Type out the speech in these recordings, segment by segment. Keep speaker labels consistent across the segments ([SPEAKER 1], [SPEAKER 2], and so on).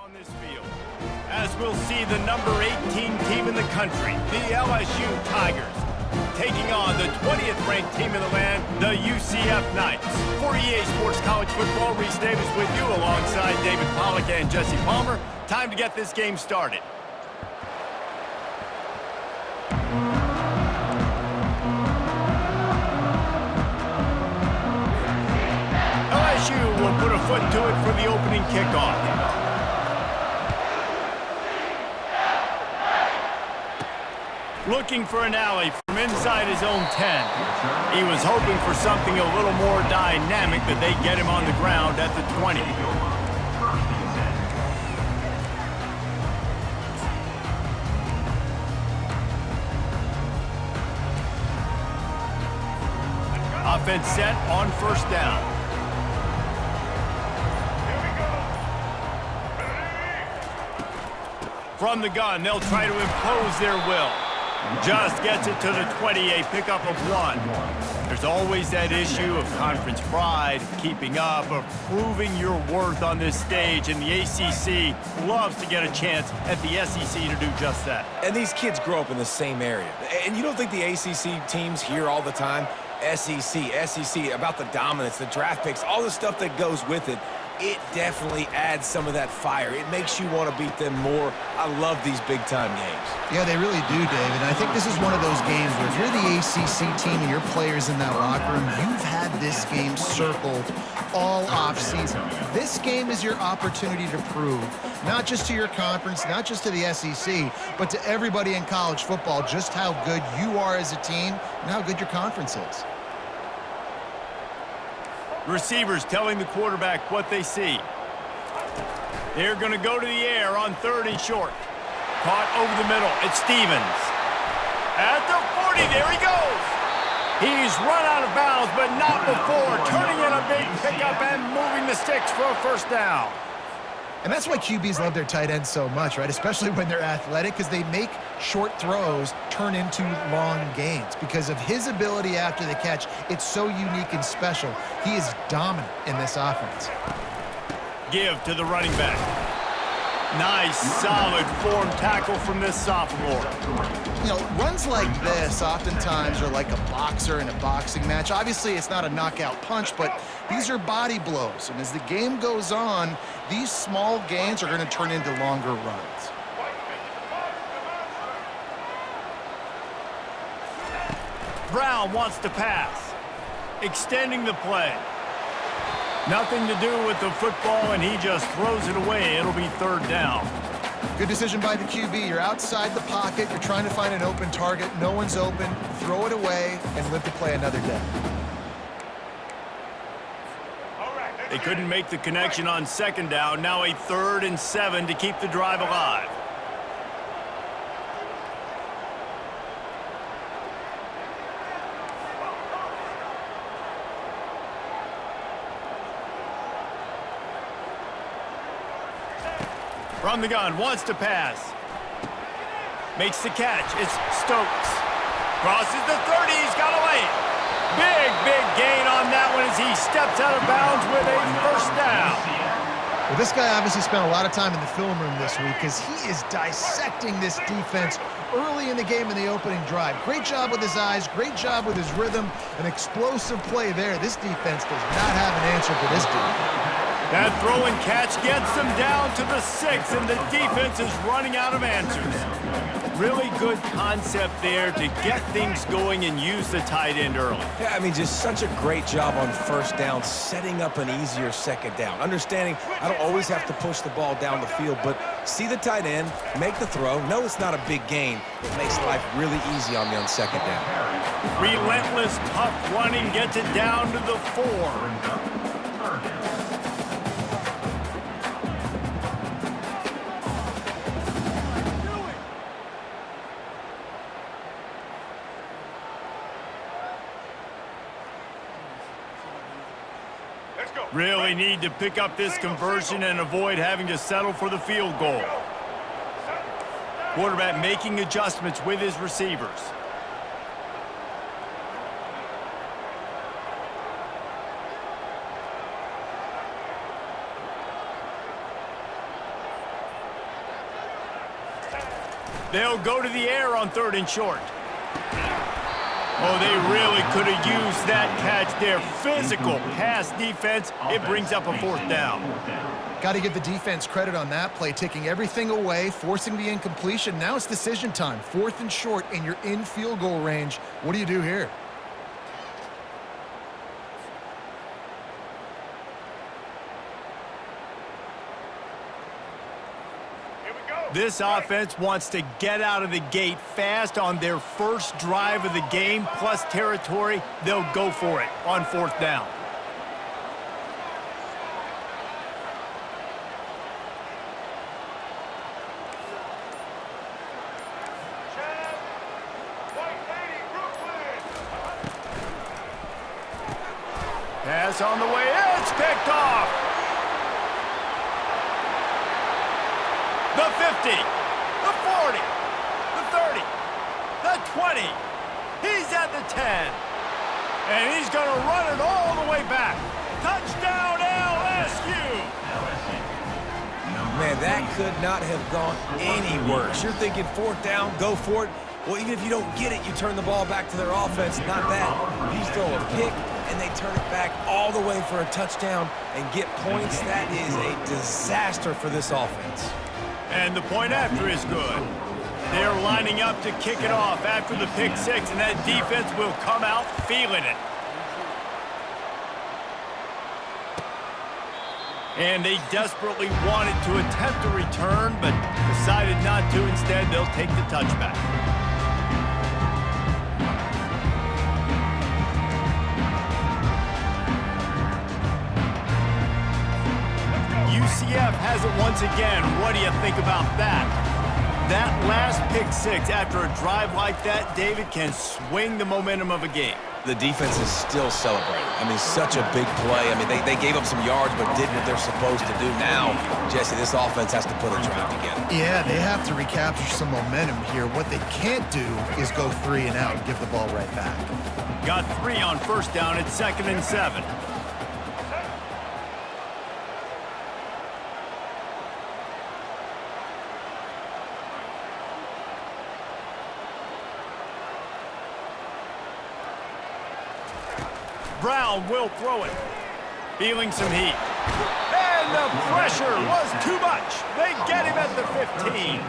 [SPEAKER 1] on this field, as we'll see the number 18 team in the country, the LSU Tigers, taking on the 20th ranked team in the land, the UCF Knights. For EA Sports College Football, Reese Davis with you alongside David Pollack and Jesse Palmer. Time to get this game started. LSU will put a foot to it for the opening kickoff. Looking for an alley from inside his own 10. He was hoping for something a little more dynamic, but they get him on the ground at the 20. Offense set on first down. From the gun, they'll try to impose their will. Just gets it to the 20, a pickup of 1. There's always that issue of conference pride, keeping up, of proving your worth on this stage, and the ACC loves to get a chance at the SEC to do just that.
[SPEAKER 2] And these kids grow up in the same area. And you don't think the ACC teams hear all the time? SEC, about the dominance, the draft picks, all the stuff that goes with it. It definitely adds some of that fire. It makes you want to beat them more. I love these big-time games.
[SPEAKER 3] Yeah, they really do, David. I think this is one of those games where if you're the ACC team and your players in that locker room, you've had this game circled all offseason. This game is your opportunity to prove, not just to your conference, not just to the SEC, but to everybody in college football, just how good you are as a team and how good your conference is.
[SPEAKER 1] Receivers telling the quarterback what they see. They're going to go to the air on 3rd and short. Caught over the middle. It's Stevens. At the 40, there he goes. He's run out of bounds, but not before. Turning in a big pickup and moving the sticks for a first down.
[SPEAKER 3] And that's why QBs love their tight ends so much, right? Especially when they're athletic, because they make short throws turn into long gains. Because of his ability after the catch, it's so unique and special. He is dominant in this offense.
[SPEAKER 1] Give to the running back. Nice, solid form tackle from this sophomore.
[SPEAKER 3] You know, runs like this oftentimes are like a boxer in a boxing match. Obviously, it's not a knockout punch, but these are body blows. And as the game goes on, these small gains are going to turn into longer runs.
[SPEAKER 1] Brown wants to pass. Extending the play. Nothing to do with the football, and he just throws it away. It'll be 3rd down.
[SPEAKER 3] Good decision by the QB. You're outside the pocket. You're trying to find an open target. No one's open. Throw it away and live to play another day.
[SPEAKER 1] They couldn't make the connection on 2nd down. Now a 3rd and 7 to keep the drive alive. From the gun, wants to pass. Makes the catch. It's Stokes. Crosses the 30. He's got away. Big gain on that one as he steps out of bounds with a first down.
[SPEAKER 3] Well, this guy obviously spent a lot of time in the film room this week because he is dissecting this defense early in the game in the opening drive. Great job with his eyes. Great job with his rhythm. An explosive play there. This defense does not have an answer for this dude.
[SPEAKER 1] That throw and catch gets them down to the 6, and the defense is running out of answers. Really good concept there to get things going and use the tight end early.
[SPEAKER 2] Yeah, I mean, just such a great job on first down, setting up an easier 2nd down. Understanding I don't always have to push the ball down the field, but see the tight end, make the throw. No, it's not a big gain. It makes life really easy on me on 2nd down.
[SPEAKER 1] Relentless, tough running gets it down to the 4. Really need to pick up this conversion and avoid having to settle for the field goal. Quarterback making adjustments with his receivers. They'll go to the air on 3rd and short. Oh, they really could have used that catch there. Physical pass defense. It brings up a 4th down.
[SPEAKER 3] Got to give the defense credit on that play, taking everything away, forcing the incompletion. Now it's decision time. 4th and short, and you're in field goal range. What do you do here?
[SPEAKER 1] This offense wants to get out of the gate fast on their first drive of the game, plus territory. They'll go for it on 4th down. Pass on the way. It's picked off. The 50, the 40, the 30, the 20. He's at the 10. And he's going to run it all the way back. Touchdown, LSU.
[SPEAKER 2] Man, that could not have gone any worse. You're thinking 4th down, go for it. Well, even if you don't get it, you turn the ball back to their offense. Not that. You throw a pick, and they turn it back all the way for a touchdown and get points. That is a disaster for this offense.
[SPEAKER 1] And the point after is good. They're lining up to kick it off after the pick 6, and that defense will come out feeling it. And they desperately wanted to attempt a return, but decided not to. Instead, they'll take the touchback. UCF has it once again. What do you think about that? That last pick 6 after a drive like that, David, can swing the momentum of a game.
[SPEAKER 2] The defense is still celebrating. I mean, such a big play. I mean, they gave up some yards but did what they're supposed to do. Now, Jesse, this offense has to put a drive together.
[SPEAKER 3] Yeah, they have to recapture some momentum here. What they can't do is go 3 and out and give the ball right back.
[SPEAKER 1] Got 3 on 1st down at 2nd and 7. Brown will throw it. Feeling some heat. And the pressure was too much. They get him at the 15.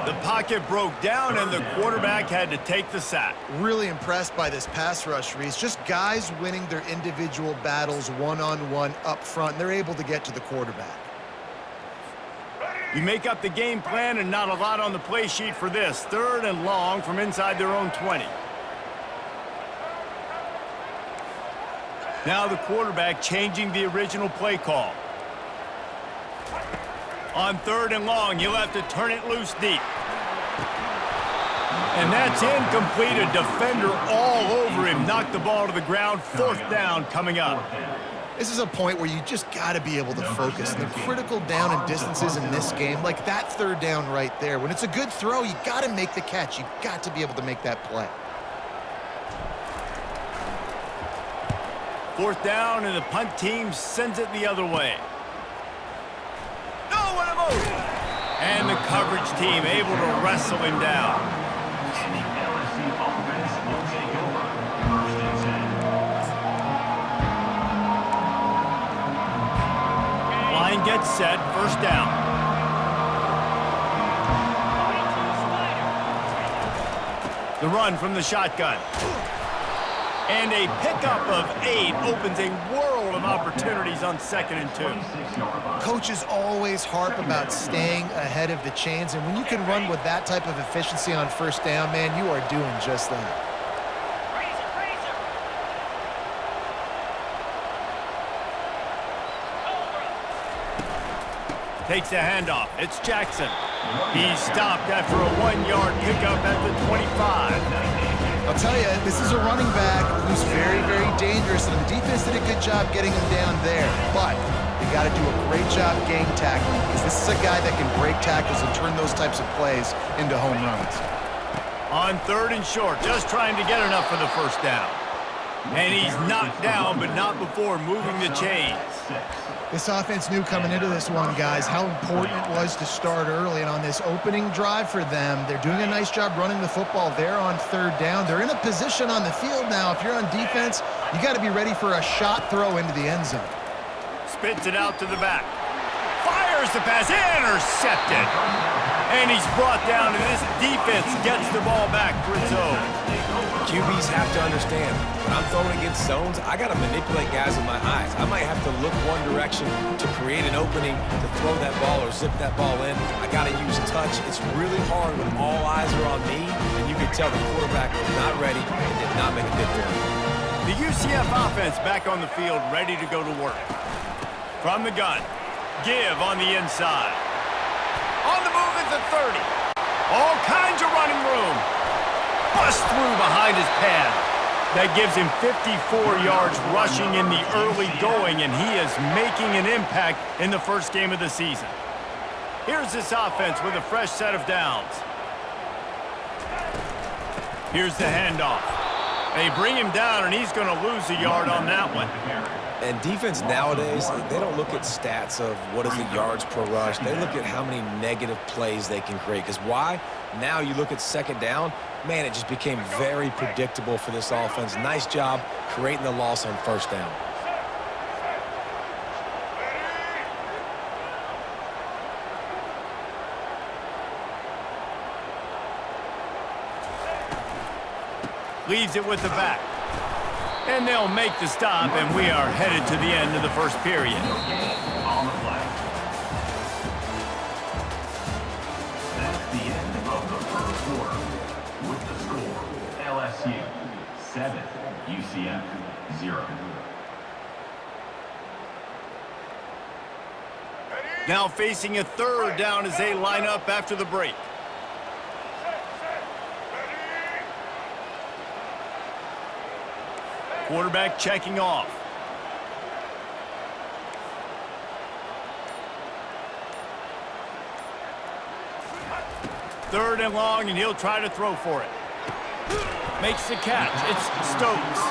[SPEAKER 1] The pocket broke down, and the quarterback had to take the sack.
[SPEAKER 3] Really impressed by this pass rush, Reese. Just guys winning their individual battles one-on-one up front. They're able to get to the quarterback.
[SPEAKER 1] You make up the game plan, and not a lot on the play sheet for this. 3rd and long from inside their own 20. Now the quarterback changing the original play call. On 3rd and long, you'll have to turn it loose deep. And that's incomplete. A defender all over him. Knocked the ball to the ground. 4th down coming up.
[SPEAKER 3] This is a point where you just got to be able to focus. The critical down and distances in this game, like that 3rd down right there. When it's a good throw, you got to make the catch. You got to be able to make that play.
[SPEAKER 1] 4th down, and the punt team sends it the other way. Oh, what a move! And the coverage team able to wrestle him down. Line gets set, 1st down. The run from the shotgun. And a pickup of 8 opens a world of opportunities on 2nd and 2.
[SPEAKER 3] Coaches always harp about staying ahead of the chains, and when you can run with that type of efficiency on 1st down, man, you are doing just that.
[SPEAKER 1] Takes the handoff. It's Jackson. He's stopped after a 1-yard pickup at the 25.
[SPEAKER 3] I'll tell you, this is a running back who's very, very dangerous, and the defense did a good job getting him down there. But they got to do a great job game tackling, because this is a guy that can break tackles and turn those types of plays into home runs.
[SPEAKER 1] On 3rd and short, just trying to get enough for the 1st down. And he's knocked down, but not before moving the chains.
[SPEAKER 3] This offense knew coming into this one, guys, how important it was to start early. And on this opening drive for them, they're doing a nice job running the football there on third down. They're in a position on the field now. If you're on defense, you got to be ready for a shot throw into the end zone.
[SPEAKER 1] Spits it out to the back. Fires the pass. Intercepted. And he's brought down, and this defense gets the ball back for its own.
[SPEAKER 2] QBs have to understand, when I'm throwing against zones, I got to manipulate guys with my eyes. I might have to look one direction to create an opening to throw that ball or zip that ball in. I got to use touch. It's really hard when all eyes are on me, and you can tell the quarterback was not ready and did not make a good throw.
[SPEAKER 1] The UCF offense back on the field, ready to go to work. From the gun, give on the inside. On the move at the 30. All kinds of running room. Bust through behind his pad. That gives him 54 yards rushing in the early going, and he is making an impact in the first game of the season. Here's this offense with a fresh set of downs. Here's the handoff. They bring him down, and he's going to lose a yard on that one.
[SPEAKER 2] And defense nowadays, they don't look at stats of what is the yards per rush. They look at how many negative plays they can create. Because why? Now you look at second down, man, it just became very predictable for this offense. Nice job creating the loss on first down.
[SPEAKER 1] Leaves it with the back. And they'll make the stop, and we are headed to the end of the first period.
[SPEAKER 4] On the flag. That's the end of the first quarter. With the score, LSU 7, UCF 0.
[SPEAKER 1] Now facing a third down as they line up after the break. Quarterback checking off. Third and long, and he'll try to throw for it. Makes the catch. It's Stokes.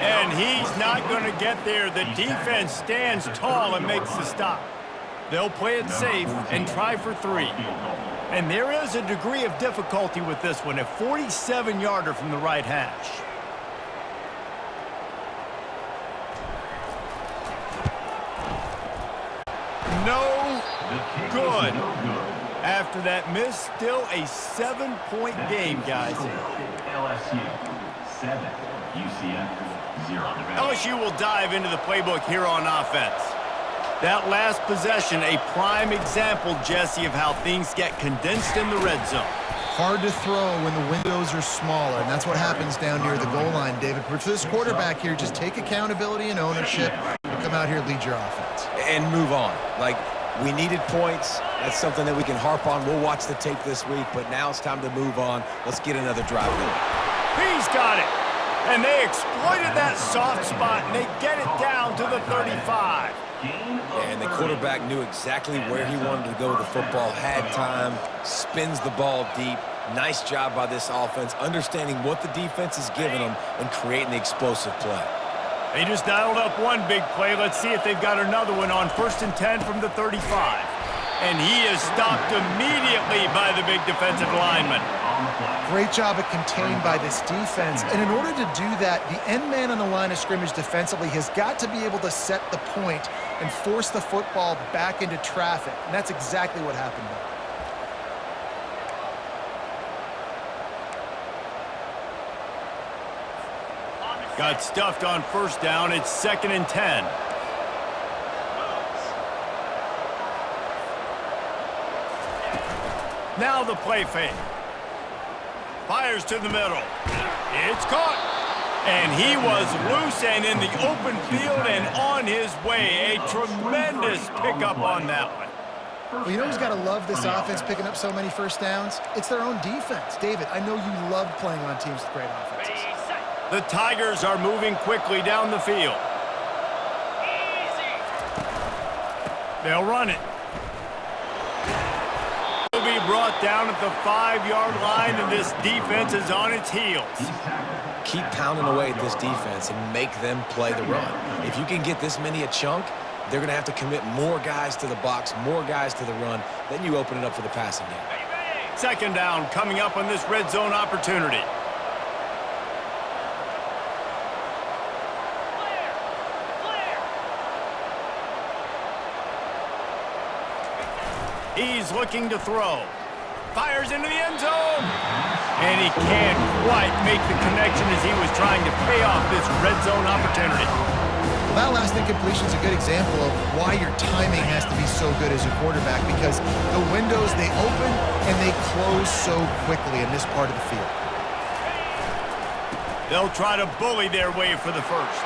[SPEAKER 1] And he's not going to get there. The defense stands tall and makes the stop. They'll play it safe and try for 3. And there is a degree of difficulty with this one, a 47-yarder from the right hash. No good. After that miss, still a 7-point game, guys.
[SPEAKER 4] LSU 7, UCF 0.
[SPEAKER 1] LSU will dive into the playbook here on offense. That last possession, a prime example, Jesse, of how things get condensed in the red zone.
[SPEAKER 3] Hard to throw when the windows are smaller, and that's what happens down near the goal line, David. But for this quarterback here, just take accountability and ownership and come out here and lead your offense.
[SPEAKER 2] And move on. Like, we needed points. That's something that we can harp on. We'll watch the tape this week, but now it's time to move on. Let's get another drive going.
[SPEAKER 1] He's got it. And they exploited that soft spot, and they get it down to the 35.
[SPEAKER 2] And the quarterback knew exactly where he wanted to go with the football, had time, spins the ball deep. Nice job by this offense, understanding what the defense is giving them and creating the explosive play.
[SPEAKER 1] They just dialed up one big play. Let's see if they've got another one on 1st and 10 from the 35. And he is stopped immediately by the big defensive lineman.
[SPEAKER 3] Great job at contained by this defense. And in order to do that, the end man on the line of scrimmage defensively has got to be able to set the point and force the football back into traffic. And that's exactly what happened there.
[SPEAKER 1] Got stuffed on 1st down. It's 2nd and 10. Now the play fake. Fires to the middle. It's caught. And he was loose and in the open field and on his way. A tremendous pickup on that one.
[SPEAKER 3] Well, you know who's got to love this offense picking up so many first downs? It's their own defense. David, I know you love playing on teams with great offenses.
[SPEAKER 1] The Tigers are moving quickly down the field. They'll run it. Will be brought down at the 5-yard line, and this defense is on its heels.
[SPEAKER 2] Keep pounding away at this defense and make them play the run. If you can get this many a chunk, they're going to have to commit more guys to the box, more guys to the run. Then you open it up for the passing game.
[SPEAKER 1] Second down coming up on this red zone opportunity. He's looking to throw. Fires into the end zone. And he can't quite make the connection as he was trying to pay off this red zone opportunity.
[SPEAKER 3] Well, that last incompletion is a good example of why your timing has to be so good as a quarterback, because the windows, they open and they close so quickly in this part of the field.
[SPEAKER 1] They'll try to bully their way for the first.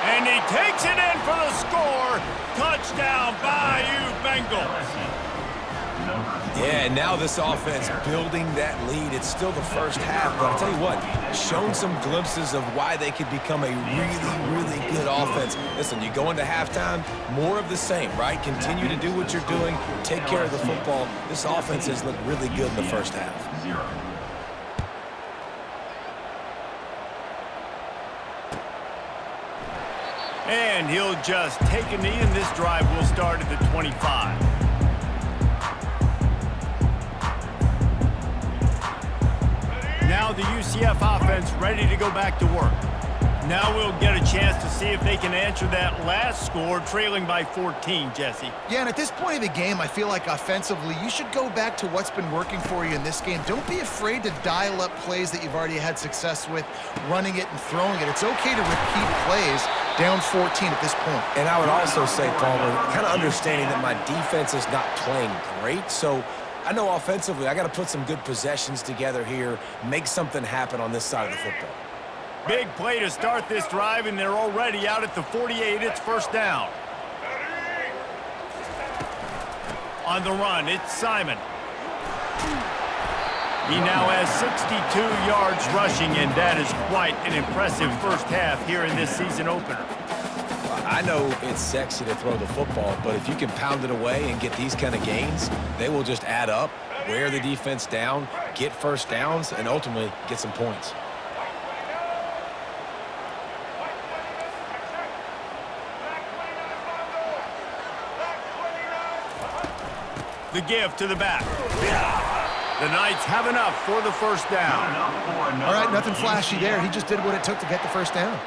[SPEAKER 1] And he takes it in for the score. Touchdown, Bayou Bengals.
[SPEAKER 2] Yeah, now this offense building that lead. It's still the first half, but I'll tell you what, shown some glimpses of why they could become a really, really good offense. Listen, you go into halftime, more of the same, right? Continue to do what you're doing, take care of the football. This offense has looked really good in the first half.
[SPEAKER 1] And he'll just take a knee, and this drive will start at the 25. Now the UCF offense ready to go back to work. Now we'll get a chance to see if they can answer that last score, trailing by 14, Jesse.
[SPEAKER 3] Yeah, and at this point of the game, I feel like offensively, you should go back to what's been working for you in this game. Don't be afraid to dial up plays that you've already had success with, running it and throwing it. It's okay to repeat plays down 14 at this point.
[SPEAKER 2] And I would also say, Palmer, kind of understanding that my defense is not playing great, so I know offensively I got to put some good possessions together here, make something happen on this side of the football.
[SPEAKER 1] Big play to start this drive, and they're already out at the 48. It's first down. On the run, it's Simon. He now has 62 yards rushing, and that is quite an impressive first half here in this season opener.
[SPEAKER 2] I know it's sexy to throw the football, but if you can pound it away and get these kind of gains, they will just add up, wear the defense down, get first downs, and ultimately get some points.
[SPEAKER 1] The give to the back. The Knights have enough for the first down.
[SPEAKER 3] All right, nothing flashy there. He just did what it took to get the first down.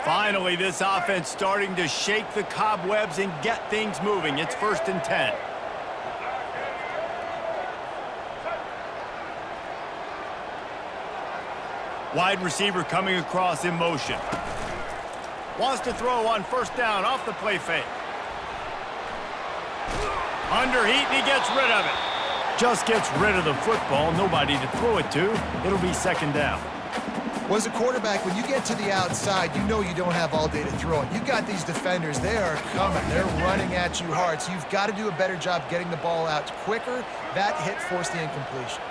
[SPEAKER 1] Finally, this offense starting to shake the cobwebs and get things moving. It's 1st and 10. Wide receiver coming across in motion. Wants to throw on first down off the play fake. Under heat, and he gets rid of it. Just gets rid of the football. Nobody to throw it to. It'll be second down.
[SPEAKER 3] Well, as a quarterback, when you get to the outside, you know you don't have all day to throw it. You've got these defenders. They are coming. They're running at you hard. So you've got to do a better job getting the ball out quicker. That hit forced the incompletion.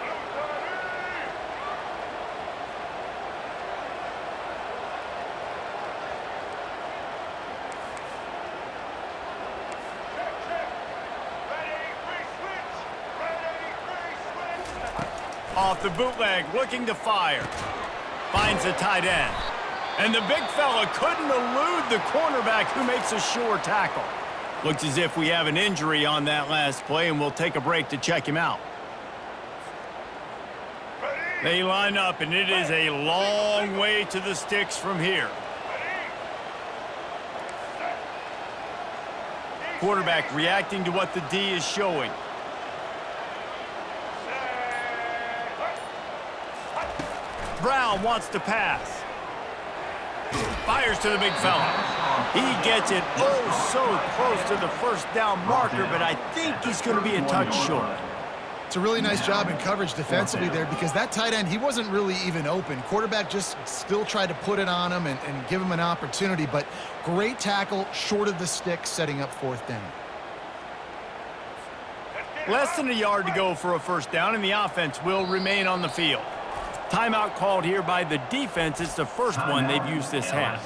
[SPEAKER 1] Off the bootleg, looking to fire. Finds the tight end. And the big fella couldn't elude the cornerback, who makes a sure tackle. Looks as if we have an injury on that last play, and we'll take a break to check him out. They line up, and it is a long way to the sticks from here. Quarterback reacting to what the D is showing. Brown wants to pass. Fires to the big fella. He gets it so close to the first down marker, but I think he's going to be a touch short.
[SPEAKER 3] It's a really nice job in coverage defensively there, because that tight end, he wasn't really even open. Quarterback just still tried to put it on him and give him an opportunity, but great tackle short of the stick, setting up fourth down.
[SPEAKER 1] Less than a yard to go for a first down, and the offense will remain on the field. Timeout called here by the defense. It's the first one they've used this half.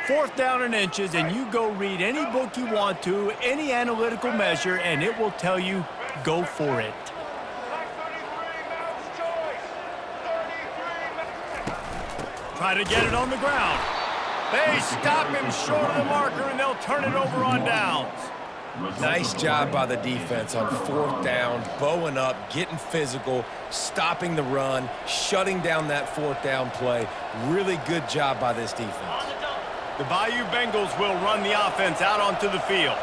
[SPEAKER 1] 4th down and inches, and you go read any book you want to, any analytical measure, and it will tell you, go for it. Try to get it on the ground. They stop him short of the marker, and they'll turn it over on downs.
[SPEAKER 2] Nice job by the defense on 4th down, bowing up, getting physical, stopping the run, shutting down that 4th down play. Really good job by this defense.
[SPEAKER 1] The Bayou Bengals will run the offense out onto the field.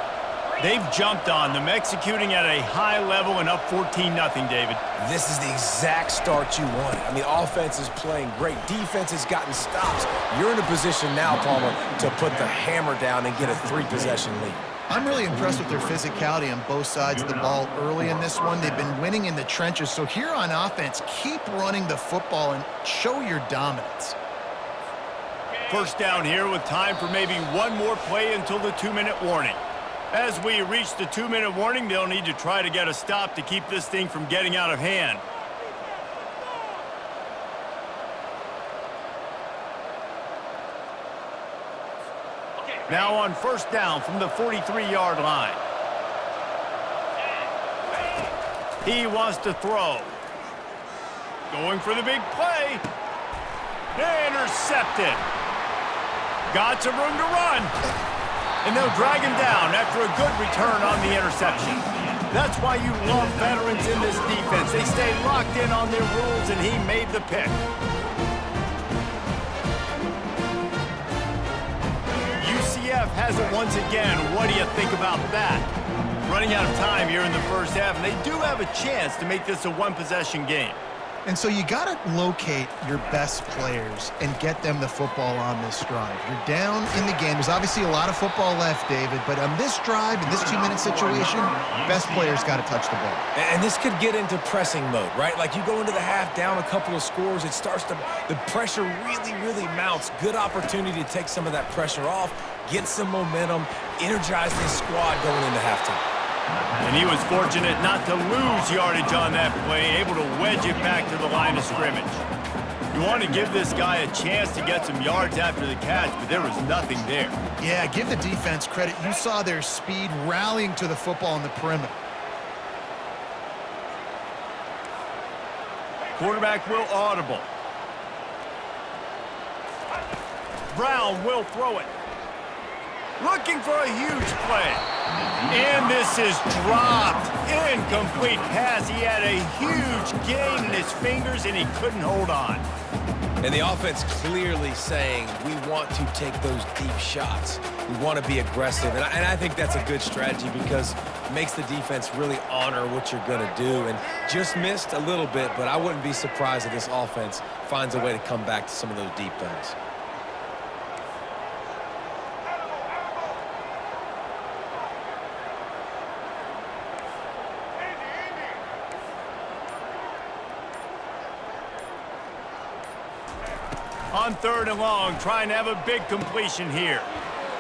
[SPEAKER 1] They've jumped on them, executing at a high level and up 14-0, David.
[SPEAKER 2] This is the exact start you wanted. I mean, offense is playing great. Defense has gotten stops. You're in a position now, Palmer, to put the hammer down and get a 3-possession lead.
[SPEAKER 3] I'm really impressed with their physicality on both sides of the ball early in this one. They've been winning in the trenches. So here on offense, keep running the football and show your dominance.
[SPEAKER 1] 1st down here with time for maybe one more play until the 2-minute warning. As we reach the 2-minute warning, they'll need to try to get a stop to keep this thing from getting out of hand. Now on 1st down from the 43-yard line. He wants to throw. Going for the big play. Intercepted. Got some room to run. And they'll drag him down after a good return on the interception. That's why you love veterans in this defense. They stay locked in on their rules, and he made the pick. UCF has it once again. What do you think about that? Running out of time here in the 1st half, and they do have a chance to make this a one-possession game.
[SPEAKER 3] And so you got to locate your best players and get them the football on this drive. You're down in the game. There's obviously a lot of football left, David, but on this drive, in this 2-minute situation, best players got to touch the ball.
[SPEAKER 2] And this could get into pressing mode, right? Like you go into the half down a couple of scores, it starts to, the pressure really mounts. Good opportunity to take some of that pressure off, get some momentum, energize this squad going into halftime.
[SPEAKER 1] And he was fortunate not to lose yardage on that play, able to wedge it back to the line of scrimmage. You want to give this guy a chance to get some yards after the catch, but there was nothing there.
[SPEAKER 3] Yeah, give the defense credit. You saw their speed rallying to the football on the perimeter.
[SPEAKER 1] Quarterback will audible. Brown will throw it. Looking for a huge play. And this is dropped. Incomplete pass. He had a huge gain in his fingers, and he couldn't hold on.
[SPEAKER 2] And the offense clearly saying, we want to take those deep shots. We want to be aggressive. And I think that's a good strategy because it makes the defense really honor what you're going to do. And just missed a little bit, but I wouldn't be surprised if this offense finds a way to come back to some of those deep things.
[SPEAKER 1] On 3rd and long, trying to have a big completion here.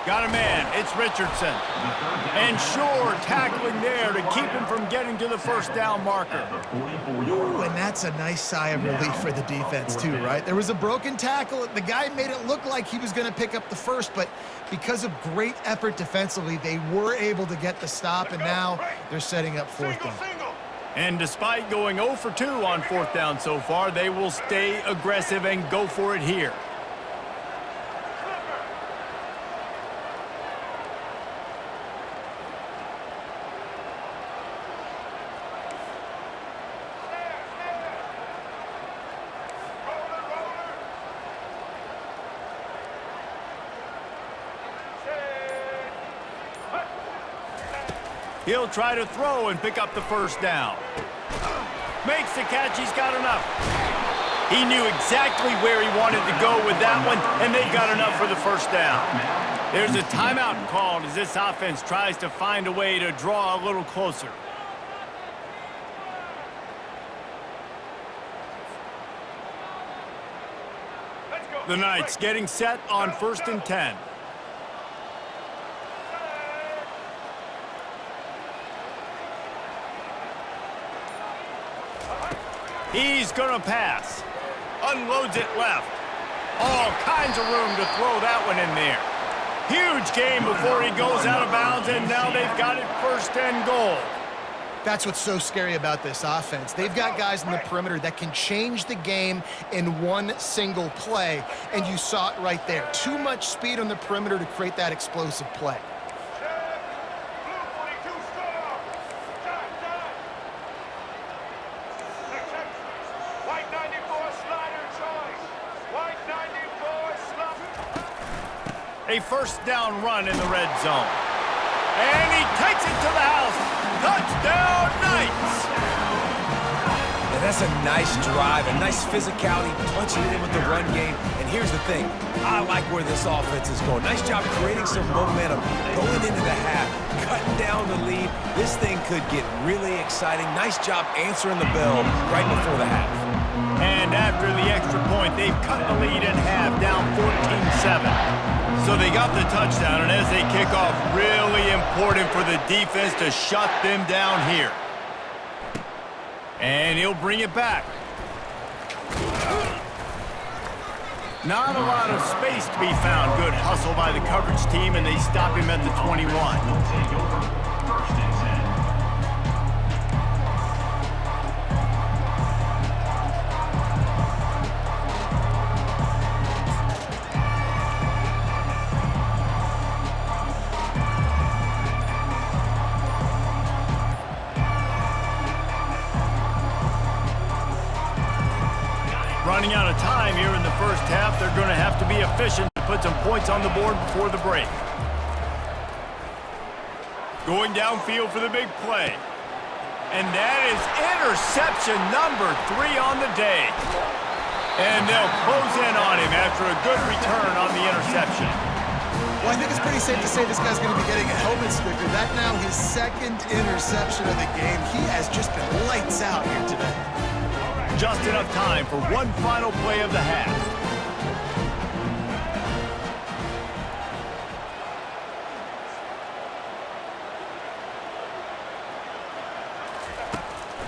[SPEAKER 1] Got a man, it's Richardson. And Shore tackling there to keep him from getting to the 1st down marker.
[SPEAKER 3] Ooh, and that's a nice sigh of relief for the defense too, right? There was a broken tackle. The guy made it look like he was going to pick up the 1st, but because of great effort defensively, they were able to get the stop, and now they're setting up 4th down.
[SPEAKER 1] And despite going 0 for 2 on 4th down so far, they will stay aggressive and go for it here. He'll try to throw and pick up the 1st down. Makes the catch. He's got enough. He knew exactly where he wanted to go with that one, and they've got enough for the 1st down. There's a timeout called as this offense tries to find a way to draw a little closer. The Knights getting set on 1st and 10. He's going to pass. Unloads it left. All kinds of room to throw that one in there. Huge game before he goes out of bounds, and now they've got it 1st and goal.
[SPEAKER 3] That's what's so scary about this offense. They've got guys in the perimeter that can change the game in one single play, and you saw it right there. Too much speed on the perimeter to create that explosive play.
[SPEAKER 1] A 1st down run in the red zone. And he takes it to the house. Touchdown, Knights!
[SPEAKER 2] And that's a nice drive, a nice physicality, punching in with the run game. And here's the thing. I like where this offense is going. Nice job creating some momentum, going into the half, cutting down the lead. This thing could get really exciting. Nice job answering the bell right before the half.
[SPEAKER 1] And after the extra point, they've cut the lead in half, down 14-7. So they got the touchdown, and as they kick off, really important for the defense to shut them down here. And he'll bring it back. Not a lot of space to be found. Good hustle by the coverage team, and they stop him at the 21.
[SPEAKER 4] Will take over 1st and 10.
[SPEAKER 1] Running out of time here in the 1st half. They're going to have to be efficient to put some points on the board before the break. Going downfield for the big play. And that is interception number 3 on the day. And they'll close in on him after a good return on the interception.
[SPEAKER 3] Well, I think it's pretty safe to say this guy's going to be getting a helmet sticker. That now his 2nd interception of the game. He has just been lights out here today.
[SPEAKER 1] Just enough time for one final play of the half.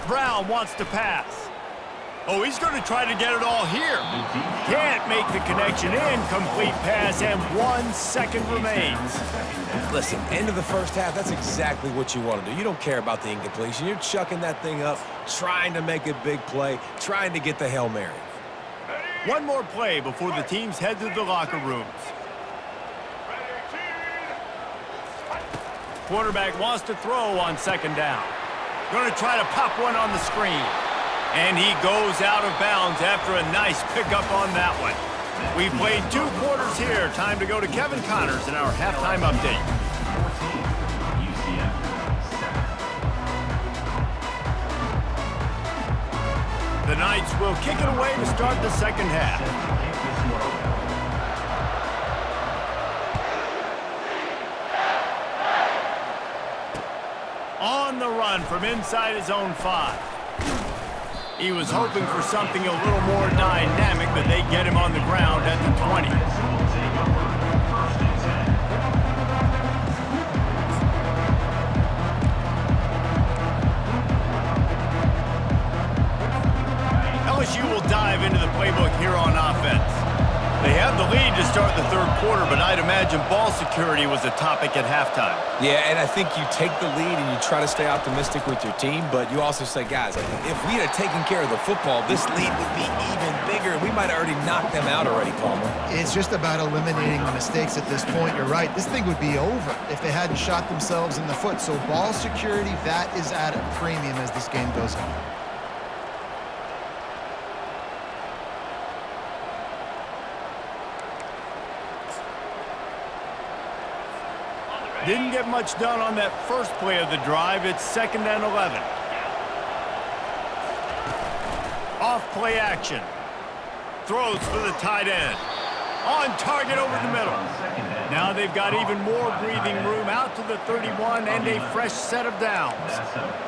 [SPEAKER 1] Brown wants to pass. Oh, he's going to try to get it all here. Can't make the connection. Incomplete pass, and 1 second remains.
[SPEAKER 2] Listen, end of the 1st half, that's exactly what you want to do. You don't care about the incompletion. You're chucking that thing up, trying to make a big play, trying to get the Hail Mary.
[SPEAKER 1] One more play before the teams head to the locker rooms. Quarterback wants to throw on 2nd down. Going to try to pop one on the screen. And he goes out of bounds after a nice pickup on that one. We've played 2 quarters here. Time to go to Kevin Connors in our halftime update.
[SPEAKER 4] 14, UCF 7.
[SPEAKER 1] The Knights will kick it away to start the 2nd half. On the run from inside his own 5. He was hoping for something a little more dynamic, but they get him on the ground at the 20. LSU will dive into the playbook here on offense. They have the lead to start the 3rd quarter, but I'd imagine ball security was a topic at halftime.
[SPEAKER 2] Yeah, and I think you take the lead and you try to stay optimistic with your team, but you also say, guys, if we had taken care of the football, this lead would be even bigger. We might have already knocked them out already, Palmer.
[SPEAKER 3] It's just about eliminating the mistakes at this point. You're right. This thing would be over if they hadn't shot themselves in the foot. So ball security, that is at a premium as this game goes on.
[SPEAKER 1] Didn't get much done on that first play of the drive. It's 2nd and 11. Off play action. Throws for the tight end. On target over the middle. Now they've got even more breathing room out to the 31 and a fresh set of downs.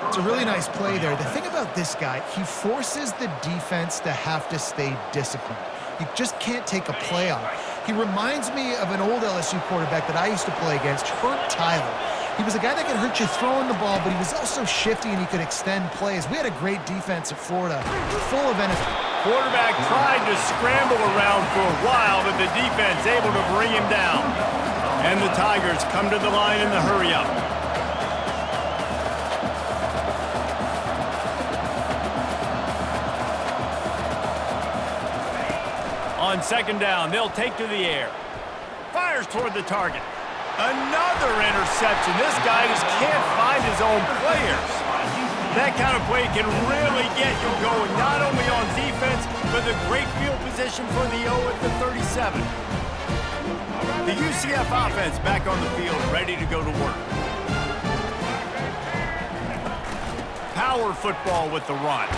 [SPEAKER 3] It's a really nice play there. The thing about this guy, he forces the defense to have to stay disciplined. You just can't take a play off. He reminds me of an old LSU quarterback that I used to play against, Hurt Tyler. He was a guy that could hurt you throwing the ball, but he was also shifty and he could extend plays. We had a great defense at Florida, full of NFL.
[SPEAKER 1] Quarterback tried to scramble around for a while, but the defense able to bring him down. And the Tigers come to the line in the hurry-up. On second down, they'll take to the air. Fires toward the target. Another interception. This guy just can't find his own players. That kind of play can really get you going, not only on defense, but the great field position for the O at the 37. The UCF offense back on the field, ready to go to work. Power football with the run.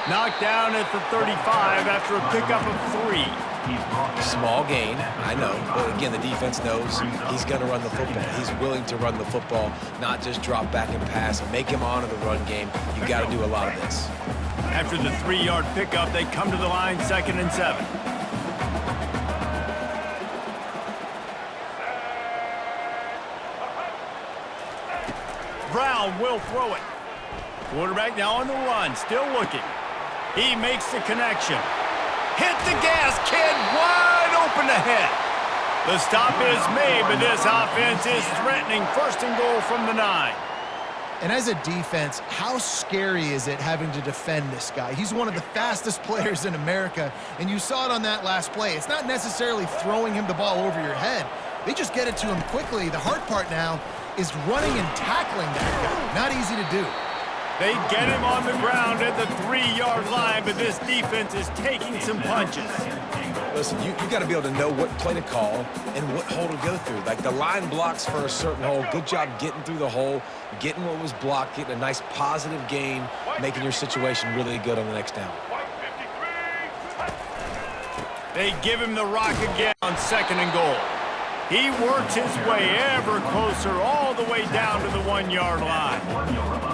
[SPEAKER 1] Knocked down at the 35 after a pickup of 3.
[SPEAKER 2] Small gain, I know, but again, the defense knows he's going to run the football. He's willing to run the football, not just drop back and pass, make him honor the run game. You got to do a lot of this.
[SPEAKER 1] After the 3-yard pickup, they come to the line, 2nd and 7. Brown will throw it. Quarterback now on the run, still looking. He makes the connection. Hit the gas, kid, wide open ahead. The stop is made, but this offense is threatening 1st and goal from the 9.
[SPEAKER 3] And as a defense, how scary is it having to defend this guy? He's one of the fastest players in America, and you saw it on that last play. It's not necessarily throwing him the ball over your head. They just get it to him quickly. The hard part now is running and tackling that guy. Not easy to do.
[SPEAKER 1] They get him on the ground at the 3-yard line, but this defense is taking some punches.
[SPEAKER 2] Listen, you got to be able to know what play to call and what hole to go through. Like the line blocks for a certain hole. Good job getting through the hole, getting what was blocked, getting a nice positive gain, making your situation really good on the next down.
[SPEAKER 1] They give him the rock again on 2nd and goal. He works his way ever closer all the way down to the 1-yard line.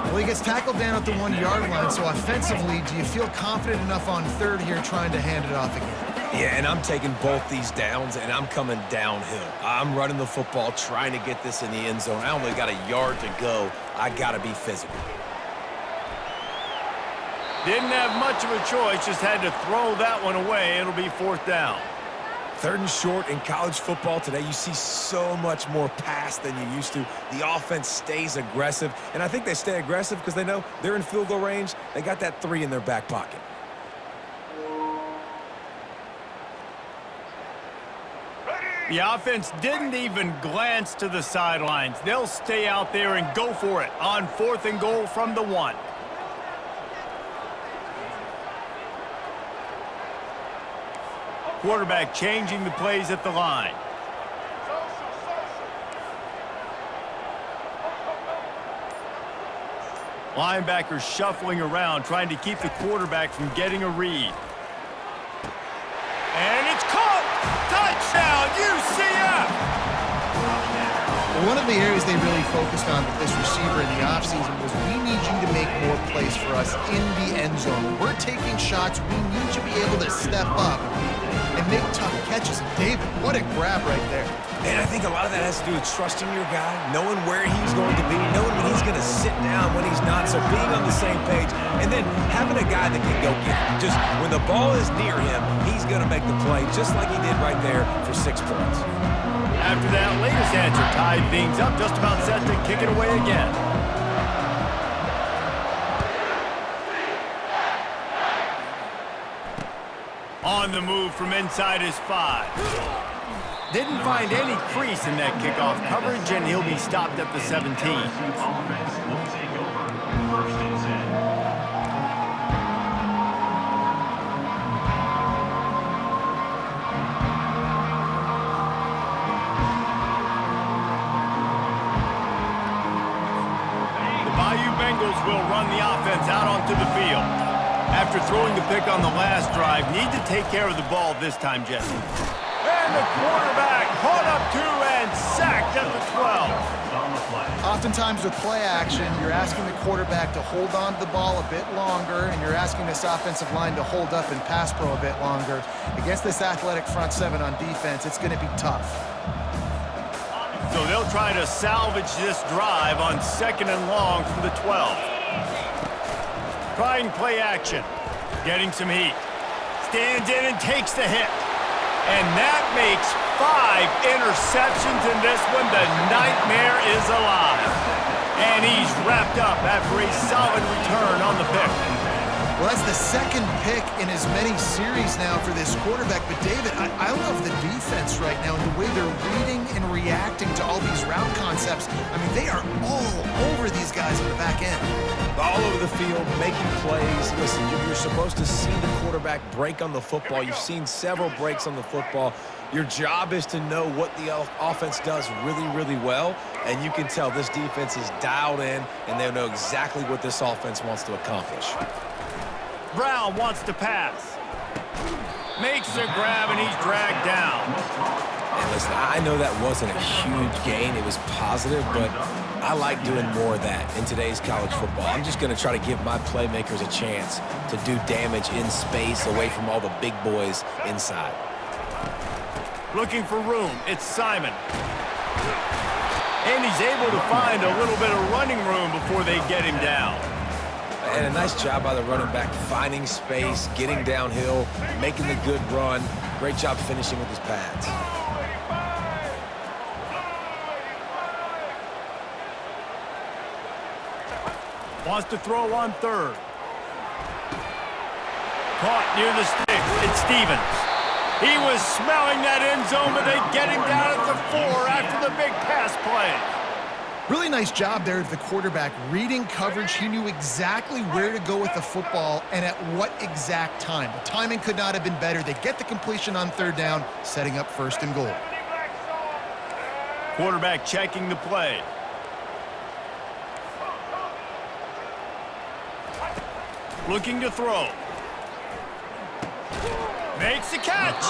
[SPEAKER 3] Well, he gets tackled down at the 1-yard line, so offensively, do you feel confident enough on 3rd here trying to hand it off again?
[SPEAKER 2] Yeah, and I'm taking both these downs, and I'm coming downhill. I'm running the football, trying to get this in the end zone. I only got a yard to go. I got to be physical.
[SPEAKER 1] Didn't have much of a choice, just had to throw that one away. It'll be 4th down.
[SPEAKER 2] 3rd and short in college football today. You see so much more pass than you used to. The offense stays aggressive, and I think they stay aggressive because they know they're in field goal range. They got that 3 in their back pocket.
[SPEAKER 1] The offense didn't even glance to the sidelines. They'll stay out there and go for it on 4th and goal from the 1. Quarterback changing the plays at the line. Linebackers shuffling around, trying to keep the quarterback from getting a read. And it's caught! Touchdown, UCF!
[SPEAKER 3] Well, one of the areas they really focused on with this receiver in the offseason was we need you to make more plays for us in the end zone. When we're taking shots, we need you to be able to step up and make tough catches. And David, what a grab right there.
[SPEAKER 2] And I think a lot of that has to do with trusting your guy, knowing where he's going to be, knowing when he's going to sit down, when he's not, so being on the same page, and then having a guy that can go get it. Just when the ball is near him, he's going to make the play, just like he did right there for 6 points.
[SPEAKER 1] After that latest answer tied things up, just about set to kick it away again. On the move from inside his 5. Didn't find any crease in that kickoff coverage, and he'll be stopped at the 17. The Bayou Bengals will run the offense out onto the field. After throwing the pick on the last drive, need to take care of the ball this time, Jesse. And the quarterback caught up 2 and sacked at the 12.
[SPEAKER 3] Oftentimes with play action, you're asking the quarterback to hold on to the ball a bit longer, and you're asking this offensive line to hold up and pass pro a bit longer. Against this athletic front 7 on defense, it's going to be tough.
[SPEAKER 1] So they'll try to salvage this drive on 2nd and long from the 12. Trying play action. Getting some heat. Stands in and takes the hit. And that makes 5 interceptions in this one. The nightmare is alive. And he's wrapped up after a solid return on the pick.
[SPEAKER 3] Well, that's the second pick in as many series now for this quarterback. But, David, I love the defense right now and the way they're reading and reacting to all these route concepts. I mean, they are all over these guys on the back end.
[SPEAKER 2] All over the field, making plays. Listen, you're supposed to see the quarterback break on the football. You've seen several breaks on the football. Your job is to know what the offense does really, really well, and you can tell this defense is dialed in, and they know exactly what this offense wants to accomplish.
[SPEAKER 1] Brown wants to pass. Makes the grab, and he's dragged down.
[SPEAKER 2] And listen, I know that wasn't a huge gain. It was positive, but I like doing more of that in today's college football. I'm just going to try to give my playmakers a chance to do damage in space away from all the big boys inside.
[SPEAKER 1] Looking for room. It's Simon. And he's able to find a little bit of running room before they get him down.
[SPEAKER 2] And a nice job by the running back, finding space, getting downhill, making the good run. Great job finishing with his pads.
[SPEAKER 1] Wants to throw on third. Caught near the sticks. It's Stevens. He was smelling that end zone, but they get him down at the 4 after the big pass play.
[SPEAKER 3] Really nice job there of the quarterback. Reading coverage, he knew exactly where to go with the football and at what exact time. The timing could not have been better. They get the completion on third down, setting up first and goal.
[SPEAKER 1] Quarterback checking the play. Looking to throw. Makes the catch.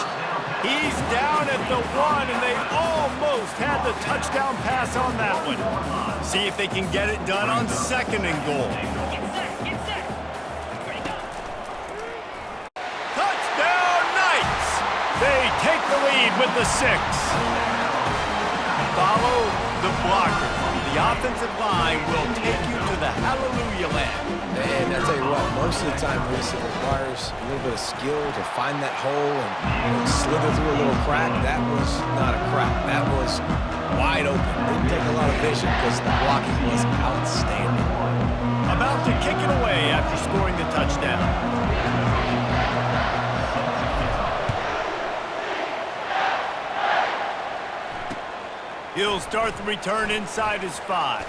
[SPEAKER 1] He's down at the 1, and they almost had the touchdown pass on that one. See if they can get it done on second and goal. Touchdown Knights! They take the lead with the 6. Follow the blocker. The offensive line will take you to the hallelujah land.
[SPEAKER 2] And I tell you what, most of the time, Reese, it requires a little bit of skill to find that hole and slither through a little crack. That was not a crack. That was wide open. Didn't take a lot of vision because the blocking was outstanding.
[SPEAKER 1] About to kick it away after scoring the touchdown. He'll start the return inside his 5.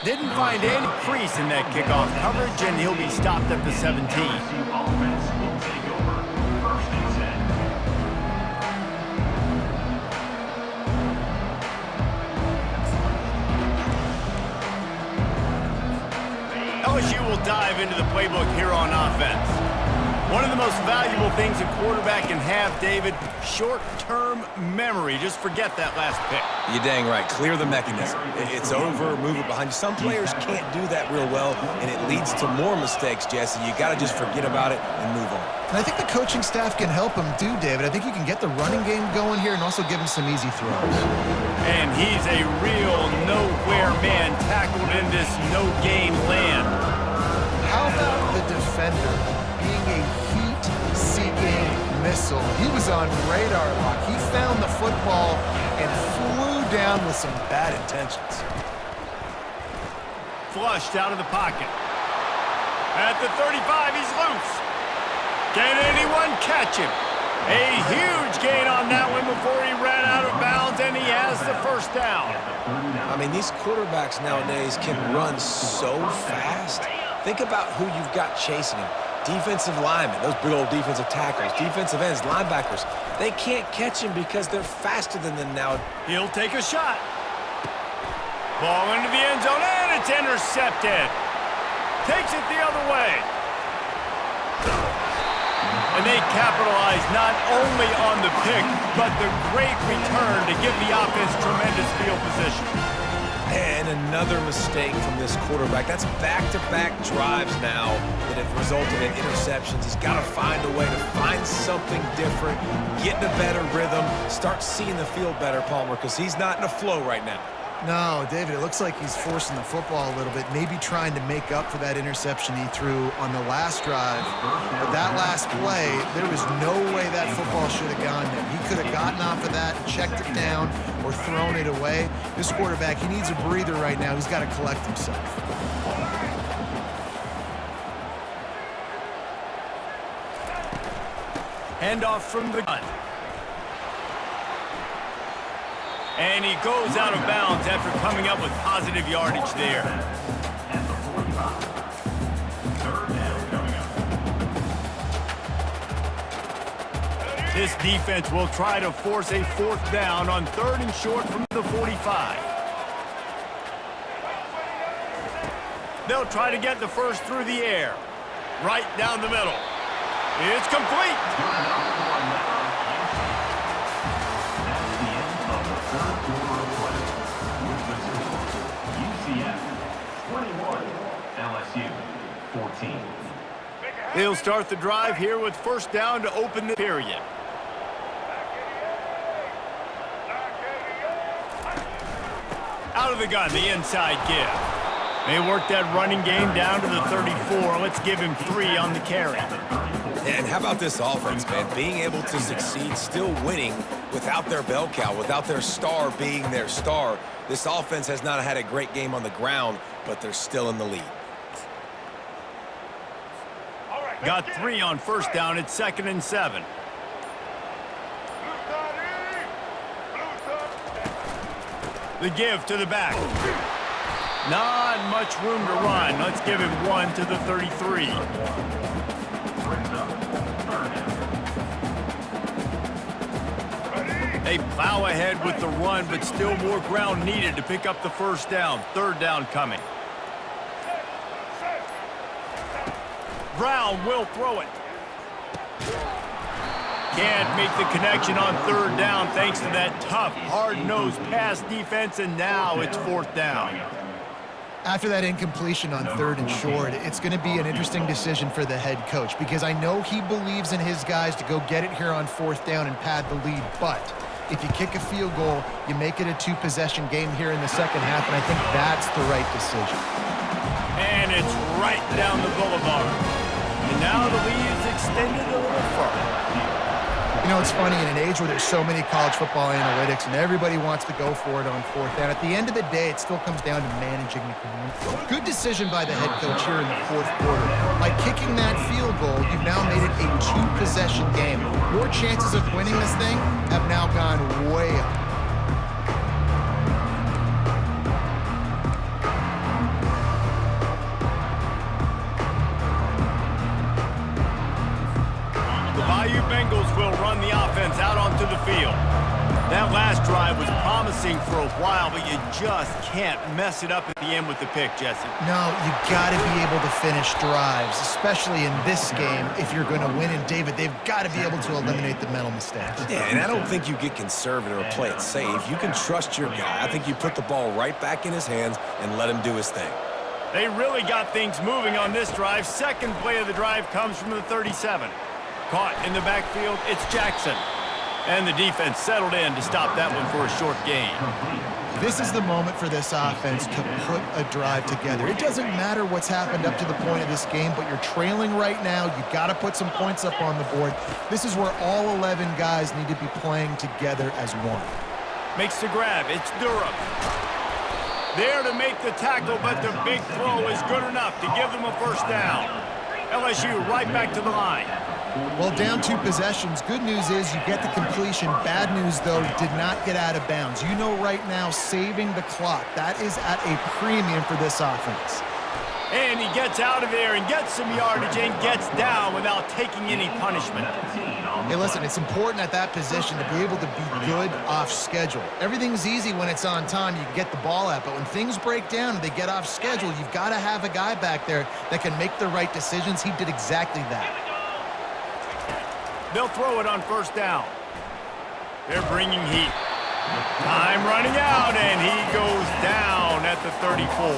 [SPEAKER 1] Didn't find any crease in that kickoff coverage, and he'll be stopped at the 17.
[SPEAKER 4] Offense will take over first and 10.
[SPEAKER 1] LSU will dive into the playbook here on offense. One of the most valuable things a quarterback can have, David, short-term memory. Just forget that last pick.
[SPEAKER 2] You're dang right. Clear the mechanism. It's over, move it behind you. Some players can't do that real well, and it leads to more mistakes, Jesse. You got to just forget about it and move on.
[SPEAKER 3] And I think the coaching staff can help him too, David. I think you can get the running game going here and also give him some easy throws.
[SPEAKER 1] And he's a real nowhere man tackled in this no-gain land.
[SPEAKER 3] How about the defender being a heat-seeking missile? He was on radar lock. He found the football and flew down with some bad intentions.
[SPEAKER 1] Flushed out of the pocket. At the 35, he's loose. Can anyone catch him? A huge gain on that one before he ran out of bounds, and he has the first down.
[SPEAKER 2] I mean, these quarterbacks nowadays can run so fast. Think about who you've got chasing him. Defensive linemen, those big old defensive tackles, defensive ends, linebackers. They can't catch him because they're faster than them now.
[SPEAKER 1] He'll take a shot. Ball into the end zone, and it's intercepted. Takes it the other way. And they capitalize not only on the pick, but the great return to give the offense tremendous field position.
[SPEAKER 2] And another mistake from this quarterback. That's back-to-back drives now that have resulted in interceptions. He's got to find a way to find something different, get in a better rhythm, start seeing the field better, Palmer, because he's not in a flow right now.
[SPEAKER 3] No, David, it looks like he's forcing the football a little bit, maybe trying to make up for that interception he threw on the last drive. But that last play, there was no way that football should have gone there. He could have gotten off of that, checked it down, or thrown it away. This quarterback, he needs a breather right now. He's got to collect himself.
[SPEAKER 1] Handoff from the gun. And he goes out of bounds after coming up with positive yardage there.
[SPEAKER 4] At the 45. Third down coming up.
[SPEAKER 1] This defense will try to force a 4th down on 3rd and short from the 45. They'll try to get the first through the air. Right down the middle. It's complete.
[SPEAKER 4] UCF 21, LSU 14.
[SPEAKER 1] They'll start the drive here with 1st down to open the period. Out of the gun, the inside give. They work that running game down to the 34. Let's give him 3 on the carry.
[SPEAKER 2] And how about this offense, man? Being able to succeed, still winning without their bell cow, without their star being their star. This offense has not had a great game on the ground, but they're still in the lead.
[SPEAKER 1] Got 3 on 1st down. It's 2nd and 7. The give to the back. Not much room to run. Let's give him 1 to the 33. They plow ahead with the run, but still more ground needed to pick up the 1st down. 3rd down coming. Brown will throw it. Can't make the connection on 3rd down thanks to that tough, hard-nosed pass defense, and now it's 4th down.
[SPEAKER 3] After that incompletion on 3rd and short, it's going to be an interesting decision for the head coach because I know he believes in his guys to go get it here on 4th down and pad the lead, but if you kick a field goal, you make it a 2-possession game here in the 2nd half, and I think that's the right decision.
[SPEAKER 1] And it's right down the boulevard. And now the lead is extended a little further.
[SPEAKER 3] You know, it's funny, in an age where there's so many college football analytics and everybody wants to go for it on 4th down, at the end of the day, it still comes down to managing the game. Good decision by the head coach here in the 4th quarter. By kicking that field goal, you've now made it a 2-possession game. Your chances of winning this thing have now gone way up.
[SPEAKER 1] Bengals will run the offense out onto the field. That last drive was promising for a while, but you just can't mess it up at the end with the pick, Jesse.
[SPEAKER 3] No, you got to be able to finish drives, especially in this game if you're going to win. And David, they've got to be able to eliminate the mental mistakes.
[SPEAKER 2] Yeah, and I don't think you get conservative or play it safe. You can trust your guy. I think you put the ball right back in his hands and let him do his thing.
[SPEAKER 1] They really got things moving on this drive. 2nd play of the drive comes from the 37. Caught in the backfield, it's Jackson. And the defense settled in to stop that one for a short gain.
[SPEAKER 3] This is the moment for this offense to put a drive together. It doesn't matter what's happened up to the point of this game, but you're trailing right now. You've got to put some points up on the board. This is where all 11 guys need to be playing together as one.
[SPEAKER 1] Makes the grab, it's Durham. There to make the tackle, but the big throw is good enough to give them a 1st down. LSU right back to the line.
[SPEAKER 3] Well, down 2 possessions. Good news is you get the completion. Bad news, though, did not get out of bounds. You know right now, saving the clock, that is at a premium for this offense.
[SPEAKER 1] And he gets out of there and gets some yardage and gets down without taking any punishment.
[SPEAKER 3] Hey, listen, it's important at that position to be able to be good off schedule. Everything's easy when it's on time. You can get the ball out, but when things break down and they get off schedule, you've got to have a guy back there that can make the right decisions. He did exactly that.
[SPEAKER 1] They'll throw it on 1st down. They're bringing heat. Time running out, and he goes down at the 34.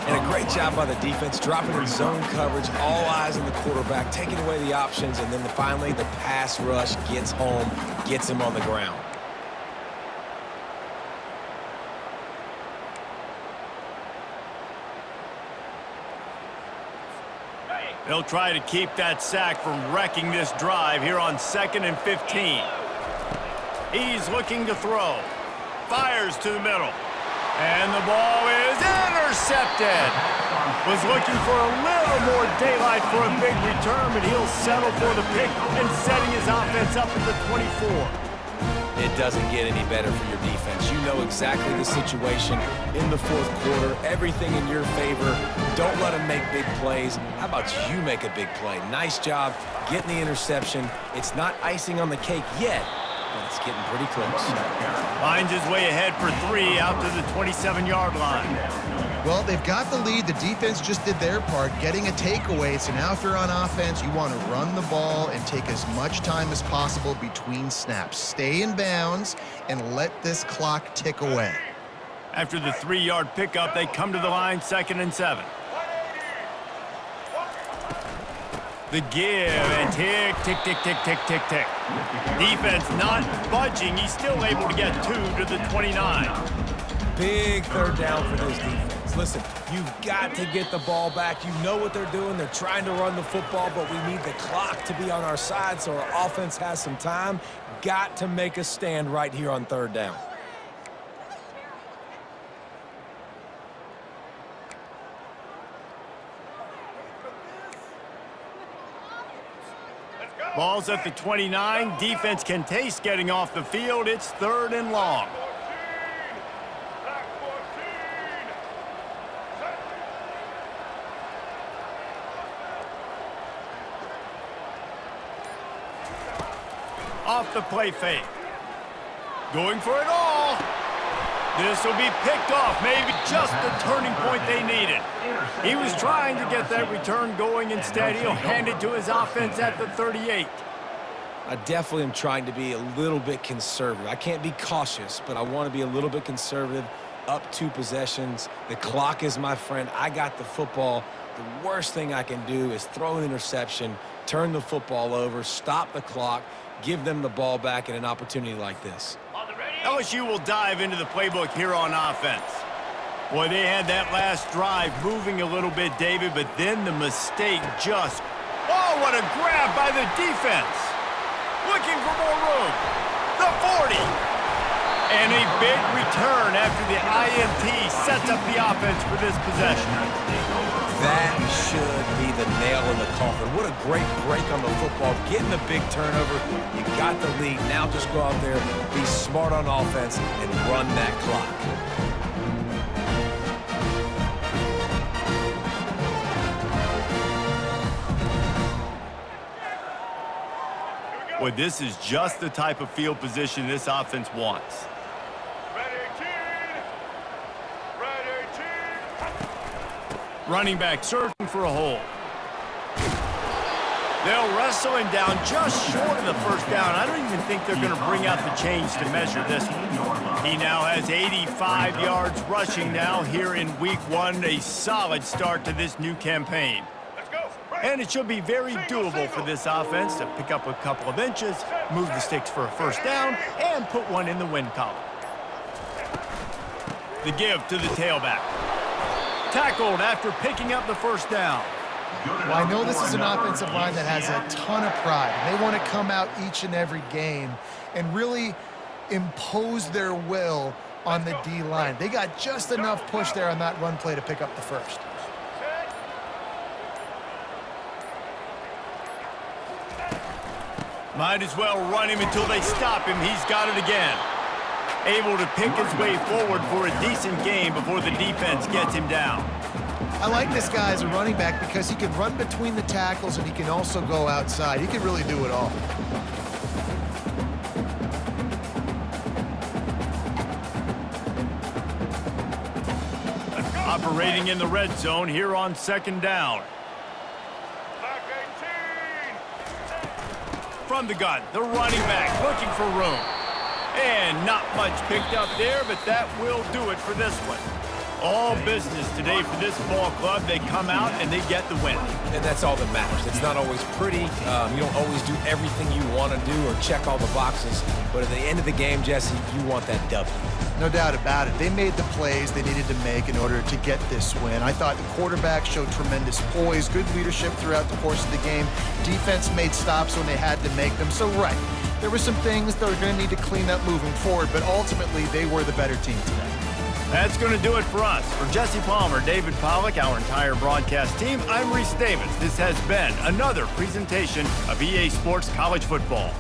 [SPEAKER 2] And a great job by the defense, dropping in zone coverage, all eyes on the quarterback, taking away the options, and then finally the pass rush gets home, gets him on the ground.
[SPEAKER 1] They'll try to keep that sack from wrecking this drive here on 2nd and 15. He's looking to throw. Fires to the middle. And the ball is intercepted. Was looking for a little more daylight for a big return, but he'll settle for the pick and setting his offense up at the 24.
[SPEAKER 2] It doesn't get any better for your defense. You know exactly the situation in the fourth quarter. Everything in your favor. Don't let them make big plays. How about you make a big play? Nice job getting the interception. It's not icing on the cake yet, but it's getting pretty close.
[SPEAKER 1] Finds his way ahead for 3 out to the 27-yard line.
[SPEAKER 3] Well, they've got the lead. The defense just did their part, getting a takeaway. So now if you're on offense, you want to run the ball and take as much time as possible between snaps. Stay in bounds and let this clock tick away.
[SPEAKER 1] After the 3-yard pickup, they come to the line, 2nd and 7. The give and tick, tick, tick, tick, tick, tick, tick. Defense not budging. He's still able to get 2 to the 29.
[SPEAKER 2] Big third down for this defense. Listen, you've got to get the ball back. You know what they're doing. They're trying to run the football, but we need the clock to be on our side so our offense has some time. Got to make a stand right here on 3rd down.
[SPEAKER 1] Ball's at the 29. Defense can taste getting off the field. It's 3rd and long. Off the play fake. Going for it all. This will be picked off. Maybe just the turning point they needed. He was trying to get that return going. Instead, he'll hand it to his offense at the 38.
[SPEAKER 2] I definitely am trying to be a little bit conservative. I can't be cautious, but I want to be a little bit conservative. Up 2 possessions. The clock is my friend. I got the football. The worst thing I can do is throw an interception, turn the football over, stop the clock, give them the ball back in an opportunity like this.
[SPEAKER 1] LSU will dive into the playbook here on offense. Boy, they had that last drive moving a little bit, David, but then the mistake just... Oh, what a grab by the defense. Looking for more room. The 40. And a big return after the INT sets up the offense for this possession.
[SPEAKER 2] That should be the nail in the coffin. What a great break on the football. Getting the big turnover. You got the lead. Now just go out there, be smart on offense, and run that clock.
[SPEAKER 1] Well, this is just the type of field position this offense wants. Running back searching for a hole. They'll wrestle him down just short of the first down. I don't even think they're going to bring out the chains to measure this one. He now has 85 yards rushing now here in week 1. A solid start to this new campaign. And it should be very doable for this offense to pick up a couple of inches, move the sticks for a first down, and put one in the win column. The give to the tailback. Tackled after picking up the first down.
[SPEAKER 3] Well, I know this is an offensive line that has a ton of pride. They want to come out each and every game and really impose their will on the D-line. They got just enough push there on that run play to pick up the first.
[SPEAKER 1] Might as well run him until they stop him. He's got it again. Able to pick his way forward for a decent game before the defense gets him down.
[SPEAKER 3] I like this guy as a running back because he can run between the tackles and he can also go outside. He can really do it all.
[SPEAKER 1] Operating in the red zone here on 2nd down. From the gun, the running back looking for room. And not much picked up there, but that will do it for this one. All business today for this ball club. They come out and they get the win.
[SPEAKER 2] And that's all that matters. It's not always pretty. You don't always do everything you want to do or check all the boxes. But at the end of the game, Jesse, you want that W.
[SPEAKER 3] No doubt about it. They made the plays they needed to make in order to get this win. I thought the quarterback showed tremendous poise, good leadership throughout the course of the game. Defense made stops when they had to make them. So, right, there were some things that were going to need to clean up moving forward, but ultimately they were the better team today.
[SPEAKER 1] That's going to do it for us. For Jesse Palmer, David Pollack, our entire broadcast team, I'm Reese Davis. This has been another presentation of EA Sports College Football.